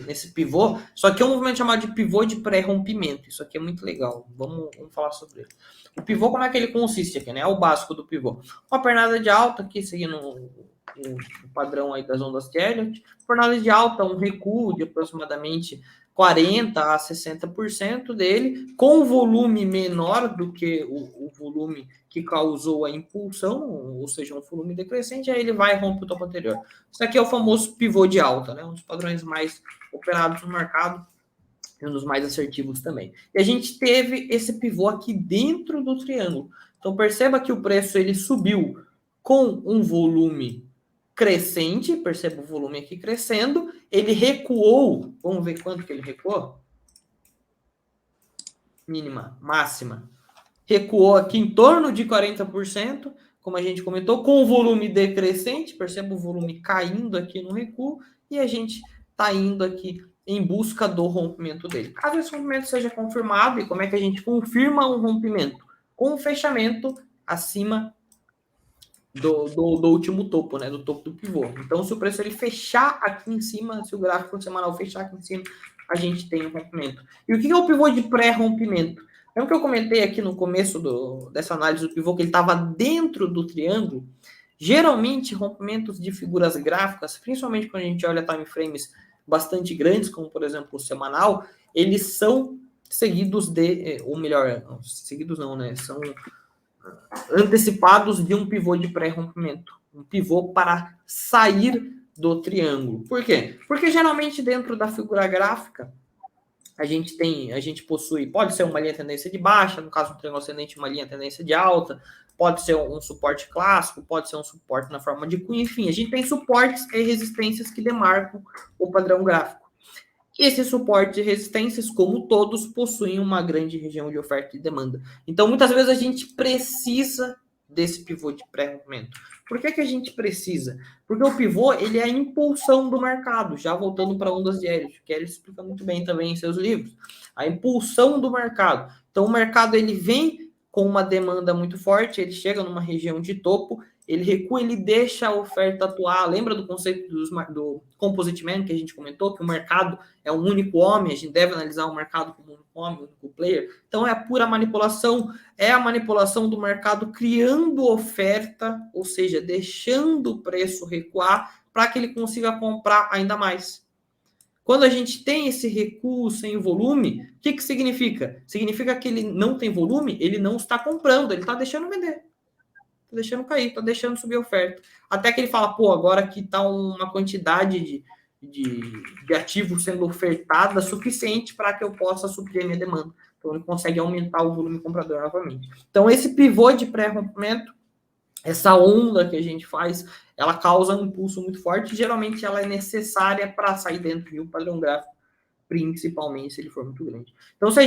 nesse pivô, só que é um movimento chamado de pivô de pré-rompimento. Isso aqui é muito legal. Vamos falar sobre ele. O pivô, como é que ele consiste aqui, né? É o básico do pivô. Uma pernada de alta, aqui seguindo o padrão aí das ondas de Elliott. Pernada de alta, um recuo de aproximadamente 40% a 60% dele, com volume menor do que o volume que causou a impulsão, ou seja, um volume decrescente, aí ele vai e rompe o topo anterior. Isso aqui é o famoso pivô de alta, né? Um dos padrões mais operados no mercado e um dos mais assertivos também. E a gente teve esse pivô aqui dentro do triângulo. Então perceba que o preço ele subiu com um volume crescente, perceba o volume aqui crescendo, ele recuou, vamos ver quanto que ele recuou? Mínima, máxima. Recuou aqui em torno de 40%, como a gente comentou, com o volume decrescente, perceba o volume caindo aqui no recuo, e a gente está indo aqui em busca do rompimento dele. Caso esse rompimento seja confirmado, e como é que a gente confirma um rompimento? Com um fechamento acima do último topo, né? Do topo do pivô. Então, se o preço ele fechar aqui em cima, se o gráfico semanal fechar aqui em cima, a gente tem um rompimento. E o que é o pivô de pré-rompimento? Lembra que eu comentei aqui no começo dessa análise do pivô que ele estava dentro do triângulo? Geralmente, rompimentos de figuras gráficas, principalmente quando a gente olha time frames bastante grandes, como por exemplo o semanal, eles são seguidos de, ou melhor, seguidos não, né? São antecipados de um pivô de pré-rompimento. Um pivô para sair do triângulo. Por quê? Porque geralmente dentro da figura gráfica, a gente possui, pode ser uma linha tendência de baixa, no caso do triângulo ascendente, uma linha tendência de alta, pode ser um suporte clássico, pode ser um suporte na forma de cunho, enfim, a gente tem suportes e resistências que demarcam o padrão gráfico. Esses suportes e resistências, como todos, possuem uma grande região de oferta e demanda. Então, muitas vezes a gente precisa desse pivô de pré-rompimento. Por que a gente precisa? Porque o pivô ele é a impulsão do mercado, já voltando para ondas de Elliott, que ele explica muito bem também em seus livros. A impulsão do mercado. Então, o mercado ele vem com uma demanda muito forte, ele chega numa região de topo, ele recua, ele deixa a oferta atuar. Lembra do conceito do Composite Man que a gente comentou, que o mercado é um único homem, a gente deve analisar o mercado como um único homem, um único player. Então é a pura manipulação, é a manipulação do mercado criando oferta, ou seja, deixando o preço recuar para que ele consiga comprar ainda mais. Quando a gente tem esse recuo sem volume, o que significa? Significa que ele não tem volume, ele não está comprando, ele está deixando vender. Tá deixando cair, tá deixando subir a oferta. Até que ele fala, pô, agora que tá uma quantidade de ativos sendo ofertada suficiente para que eu possa suprir a minha demanda. Então ele consegue aumentar o volume comprador novamente. Então esse pivô de pré-rompimento, essa onda que a gente faz, ela causa um impulso muito forte e geralmente ela é necessária para sair dentro de um padrão gráfico, principalmente se ele for muito grande. Então se a gente